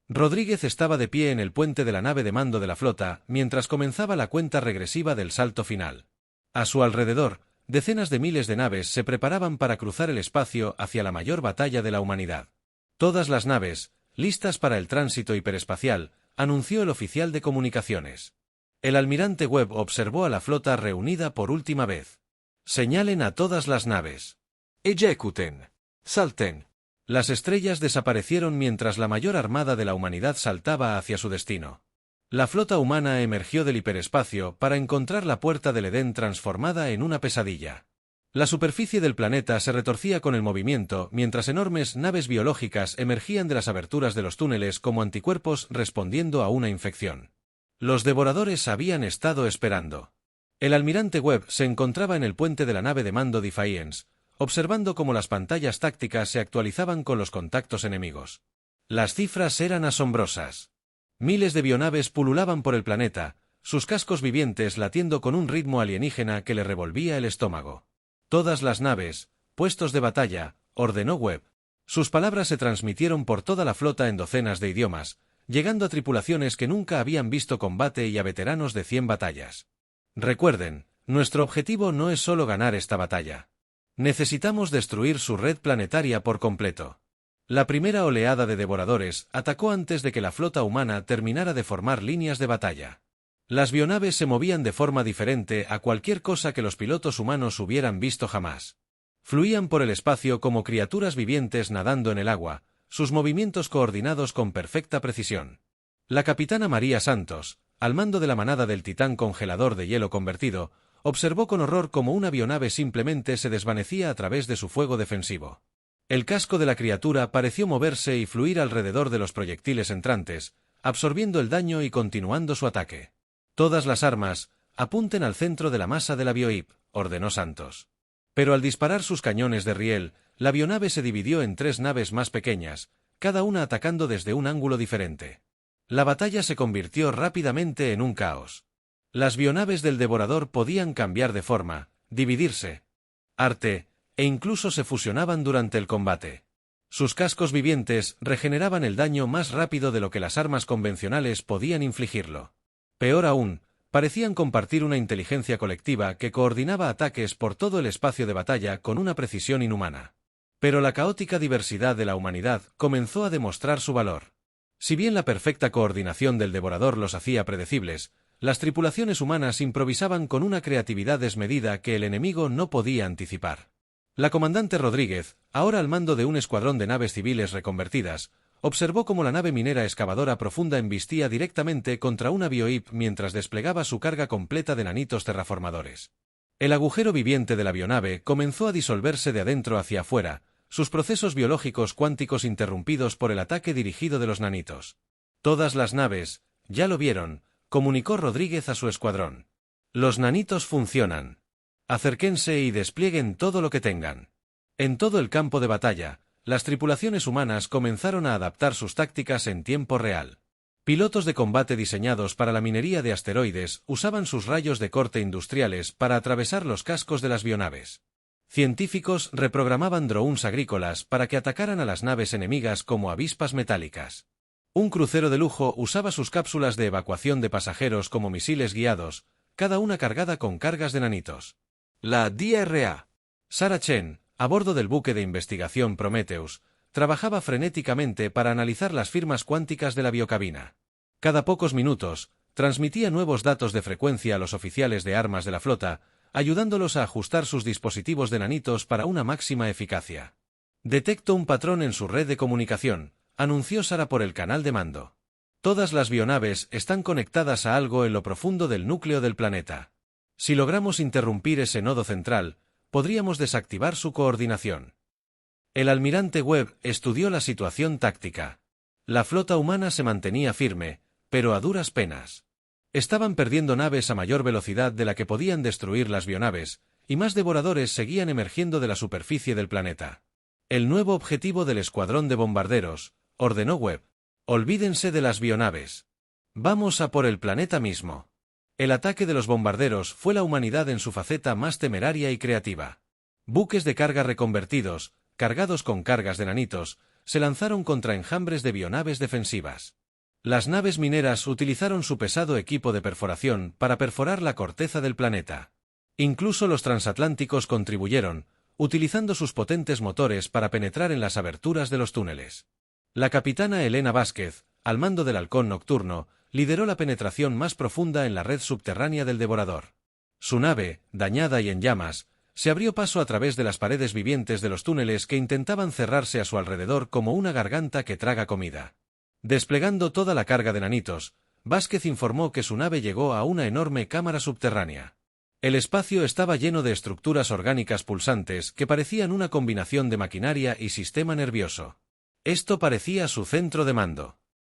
Rodríguez estaba de pie en el puente de la nave de mando de la flota mientras comenzaba la cuenta regresiva del salto final. A su alrededor, decenas de miles de naves se preparaban para cruzar el espacio hacia la mayor batalla de la humanidad. Todas las naves, listas para el tránsito hiperespacial, anunció el oficial de comunicaciones. El almirante Webb observó a la flota reunida por última vez. Señalen a todas las naves. Ejecuten. Salten. Las estrellas desaparecieron mientras la mayor armada de la humanidad saltaba hacia su destino. La flota humana emergió del hiperespacio para encontrar la Puerta del Edén transformada en una pesadilla. La superficie del planeta se retorcía con el movimiento mientras enormes naves biológicas emergían de las aberturas de los túneles como anticuerpos respondiendo a una infección. Los devoradores habían estado esperando. El almirante Webb se encontraba en el puente de la nave de mando Defiance, observando cómo las pantallas tácticas se actualizaban con los contactos enemigos. Las cifras eran asombrosas. Miles de bionaves pululaban por el planeta, sus cascos vivientes latiendo con un ritmo alienígena que le revolvía el estómago. Todas las naves, puestos de batalla, ordenó Webb. Sus palabras se transmitieron por toda la flota en docenas de idiomas, llegando a tripulaciones que nunca habían visto combate y a veteranos de 100 batallas. Recuerden, nuestro objetivo no es solo ganar esta batalla. Necesitamos destruir su red planetaria por completo. La primera oleada de devoradores atacó antes de que la flota humana terminara de formar líneas de batalla. Las bionaves se movían de forma diferente a cualquier cosa que los pilotos humanos hubieran visto jamás. Fluían por el espacio como criaturas vivientes nadando en el agua, sus movimientos coordinados con perfecta precisión. La capitana María Santos, al mando de la manada del titán congelador de hielo convertido, observó con horror cómo una bionave simplemente se desvanecía a través de su fuego defensivo. El casco de la criatura pareció moverse y fluir alrededor de los proyectiles entrantes, absorbiendo el daño y continuando su ataque. Todas las armas, apunten al centro de la masa de la BioIP, ordenó Santos. Pero al disparar sus cañones de riel, la bionave se dividió en 3 naves más pequeñas, cada una atacando desde un ángulo diferente. La batalla se convirtió rápidamente en un caos. Las bionaves del devorador podían cambiar de forma, dividirse, arte, e incluso se fusionaban durante el combate. Sus cascos vivientes regeneraban el daño más rápido de lo que las armas convencionales podían infligirlo. Peor aún, parecían compartir una inteligencia colectiva que coordinaba ataques por todo el espacio de batalla con una precisión inhumana. Pero la caótica diversidad de la humanidad comenzó a demostrar su valor. Si bien la perfecta coordinación del devorador los hacía predecibles, las tripulaciones humanas improvisaban con una creatividad desmedida que el enemigo no podía anticipar. La comandante Rodríguez, ahora al mando de un escuadrón de naves civiles reconvertidas, observó cómo la nave minera excavadora profunda embistía directamente contra una BioIP mientras desplegaba su carga completa de nanitos terraformadores. El agujero viviente de la bionave comenzó a disolverse de adentro hacia afuera, sus procesos biológicos cuánticos interrumpidos por el ataque dirigido de los nanitos. Todas las naves, ya lo vieron, comunicó Rodríguez a su escuadrón. Los nanitos funcionan. Acérquense y desplieguen todo lo que tengan. En todo el campo de batalla, las tripulaciones humanas comenzaron a adaptar sus tácticas en tiempo real. Pilotos de combate diseñados para la minería de asteroides usaban sus rayos de corte industriales para atravesar los cascos de las bionaves. Científicos reprogramaban drones agrícolas para que atacaran a las naves enemigas como avispas metálicas. Un crucero de lujo usaba sus cápsulas de evacuación de pasajeros como misiles guiados, cada una cargada con cargas de nanitos. La DRA. Sarah Chen, a bordo del buque de investigación Prometheus, trabajaba frenéticamente para analizar las firmas cuánticas de la biocabina. Cada pocos minutos, transmitía nuevos datos de frecuencia a los oficiales de armas de la flota, ayudándolos a ajustar sus dispositivos de nanitos para una máxima eficacia. Detecto un patrón en su red de comunicación, anunció Sarah por el canal de mando. Todas las bionaves están conectadas a algo en lo profundo del núcleo del planeta. Si logramos interrumpir ese nodo central, podríamos desactivar su coordinación. El almirante Webb estudió la situación táctica. La flota humana se mantenía firme, pero a duras penas. Estaban perdiendo naves a mayor velocidad de la que podían destruir las bionaves, y más devoradores seguían emergiendo de la superficie del planeta. El nuevo objetivo del escuadrón de bombarderos, ordenó Webb. Olvídense de las bionaves. Vamos a por el planeta mismo. El ataque de los bombarderos fue la humanidad en su faceta más temeraria y creativa. Buques de carga reconvertidos, cargados con cargas de nanitos, se lanzaron contra enjambres de bionaves defensivas. Las naves mineras utilizaron su pesado equipo de perforación para perforar la corteza del planeta. Incluso los transatlánticos contribuyeron, utilizando sus potentes motores para penetrar en las aberturas de los túneles. La capitana Elena Vázquez, al mando del Halcón Nocturno, lideró la penetración más profunda en la red subterránea del devorador. Su nave, dañada y en llamas, se abrió paso a través de las paredes vivientes de los túneles que intentaban cerrarse a su alrededor como una garganta que traga comida. Desplegando toda la carga de nanitos, Vázquez informó que su nave llegó a una enorme cámara subterránea. El espacio estaba lleno de estructuras orgánicas pulsantes que parecían una combinación de maquinaria y sistema nervioso. Esto parecía su centro de mando.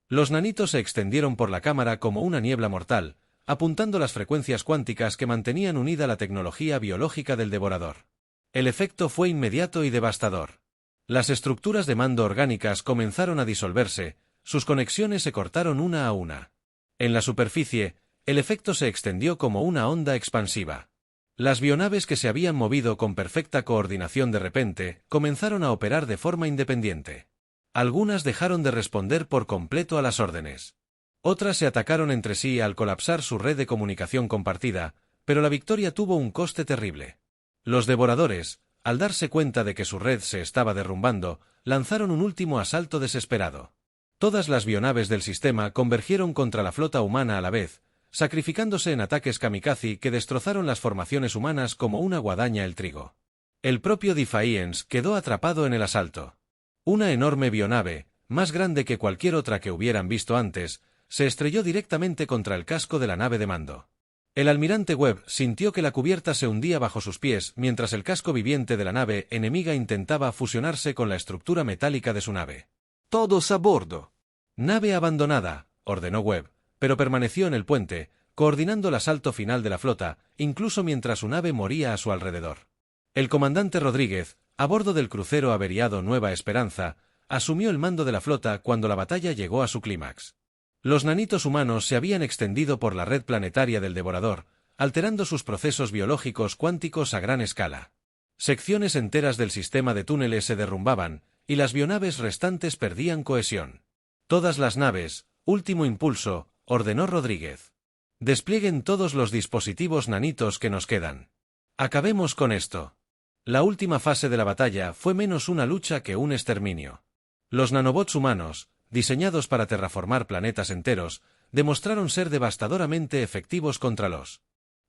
Los nanitos se extendieron por la cámara como una niebla mortal, apuntando las frecuencias cuánticas que mantenían unida la tecnología biológica del devorador. El efecto fue inmediato y devastador. Las estructuras de mando orgánicas comenzaron a disolverse, sus conexiones se cortaron una a una. En la superficie, el efecto se extendió como una onda expansiva. Las bionaves que se habían movido con perfecta coordinación de repente, comenzaron a operar de forma independiente. Algunas dejaron de responder por completo a las órdenes. Otras se atacaron entre sí al colapsar su red de comunicación compartida, pero la victoria tuvo un coste terrible. Los devoradores, al darse cuenta de que su red se estaba derrumbando, lanzaron un último asalto desesperado. Todas las bionaves del sistema convergieron contra la flota humana a la vez, sacrificándose en ataques kamikaze que destrozaron las formaciones humanas como una guadaña el trigo. El propio Defiance quedó atrapado en el asalto. Una enorme bionave, más grande que cualquier otra que hubieran visto antes, se estrelló directamente contra el casco de la nave de mando. El almirante Webb sintió que la cubierta se hundía bajo sus pies mientras el casco viviente de la nave enemiga intentaba fusionarse con la estructura metálica de su nave. Todos a bordo. Nave abandonada, ordenó Webb, pero permaneció en el puente, coordinando el asalto final de la flota, incluso mientras su nave moría a su alrededor. El comandante Rodríguez, a bordo del crucero averiado Nueva Esperanza, asumió el mando de la flota cuando la batalla llegó a su clímax. Los nanitos humanos se habían extendido por la red planetaria del Devorador, alterando sus procesos biológicos cuánticos a gran escala. Secciones enteras del sistema de túneles se derrumbaban, y las bionaves restantes perdían cohesión. Todas las naves, último impulso, ordenó Rodríguez. Desplieguen todos los dispositivos nanitos que nos quedan. Acabemos con esto. La última fase de la batalla fue menos una lucha que un exterminio. Los nanobots humanos, diseñados para terraformar planetas enteros, demostraron ser devastadoramente efectivos contra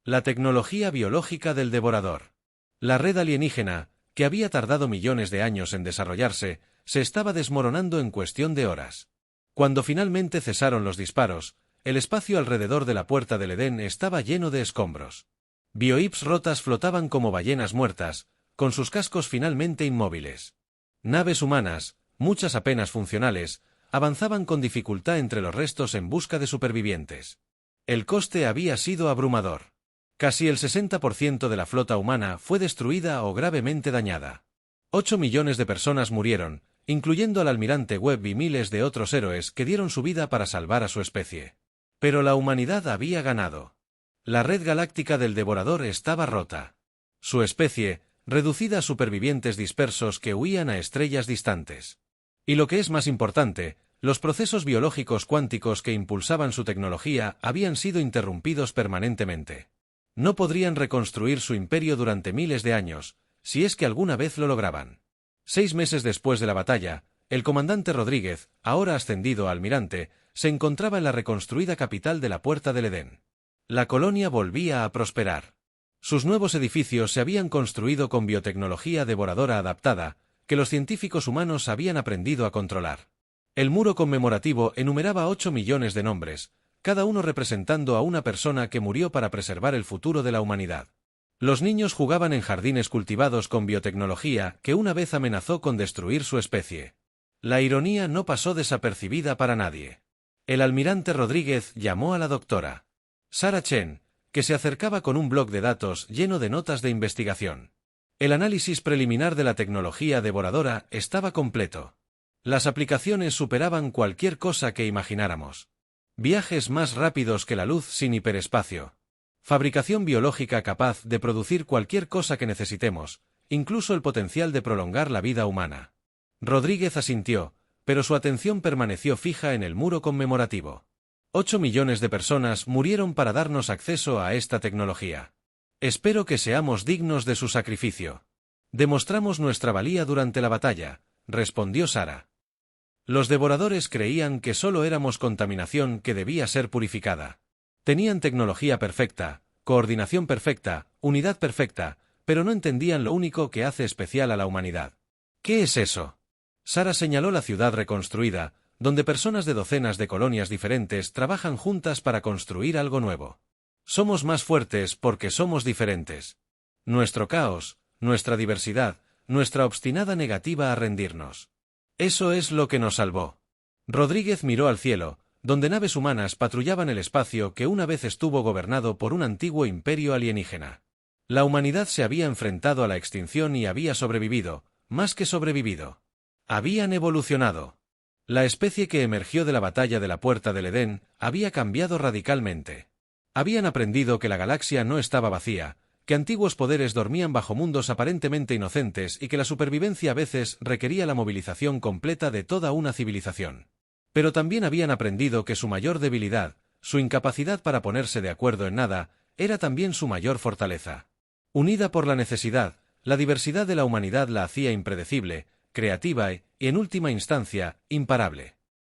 la tecnología biológica del Devorador. La red alienígena, que había tardado millones de años en desarrollarse, se estaba desmoronando en cuestión de horas. Cuando finalmente cesaron los disparos, el espacio alrededor de la Puerta del Edén estaba lleno de escombros. Biohips rotas flotaban como ballenas muertas, con sus cascos finalmente inmóviles. Naves humanas, muchas apenas funcionales, avanzaban con dificultad entre los restos en busca de supervivientes. El coste había sido abrumador. Casi el 60% de la flota humana fue destruida o gravemente dañada. 8 millones de personas murieron, incluyendo al almirante Webb y miles de otros héroes que dieron su vida para salvar a su especie. Pero la humanidad había ganado. La red galáctica del Devorador estaba rota. Su especie, reducida a supervivientes dispersos que huían a estrellas distantes. Y lo que es más importante, los procesos biológicos cuánticos que impulsaban su tecnología habían sido interrumpidos permanentemente. No podrían reconstruir su imperio durante miles de años, si es que alguna vez lo lograban. 6 meses después de la batalla, el comandante Rodríguez, ahora ascendido a almirante, se encontraba en la reconstruida capital de la Puerta del Edén. La colonia volvía a prosperar. Sus nuevos edificios se habían construido con biotecnología devoradora adaptada, que los científicos humanos habían aprendido a controlar. El muro conmemorativo enumeraba 8 millones de nombres, cada uno representando a una persona que murió para preservar el futuro de la humanidad. Los niños jugaban en jardines cultivados con biotecnología que una vez amenazó con destruir su especie. La ironía no pasó desapercibida para nadie. El almirante Rodríguez llamó a la doctora Sarah Chen, que se acercaba con un bloc de datos lleno de notas de investigación. El análisis preliminar de la tecnología devoradora estaba completo. Las aplicaciones superaban cualquier cosa que imagináramos. Viajes más rápidos que la luz sin hiperespacio. Fabricación biológica capaz de producir cualquier cosa que necesitemos, incluso el potencial de prolongar la vida humana. Rodríguez asintió, pero su atención permaneció fija en el muro conmemorativo. 8 millones de personas murieron para darnos acceso a esta tecnología. Espero que seamos dignos de su sacrificio. Demostramos nuestra valía durante la batalla, respondió Sarah. Los devoradores creían que solo éramos contaminación que debía ser purificada. Tenían tecnología perfecta, coordinación perfecta, unidad perfecta, pero no entendían lo único que hace especial a la humanidad. ¿Qué es eso? Sarah señaló la ciudad reconstruida, donde personas de docenas de colonias diferentes trabajan juntas para construir algo nuevo. Somos más fuertes porque somos diferentes. Nuestro caos, nuestra diversidad, nuestra obstinada negativa a rendirnos. Eso es lo que nos salvó. Rodríguez miró al cielo, donde naves humanas patrullaban el espacio que una vez estuvo gobernado por un antiguo imperio alienígena. La humanidad se había enfrentado a la extinción y había sobrevivido, más que sobrevivido. Habían evolucionado. La especie que emergió de la batalla de la Puerta del Edén había cambiado radicalmente. Habían aprendido que la galaxia no estaba vacía, que antiguos poderes dormían bajo mundos aparentemente inocentes y que la supervivencia a veces requería la movilización completa de toda una civilización. Pero también habían aprendido que su mayor debilidad, su incapacidad para ponerse de acuerdo en nada, era también su mayor fortaleza. Unida por la necesidad, la diversidad de la humanidad la hacía impredecible, creativa y, en última instancia, imparable.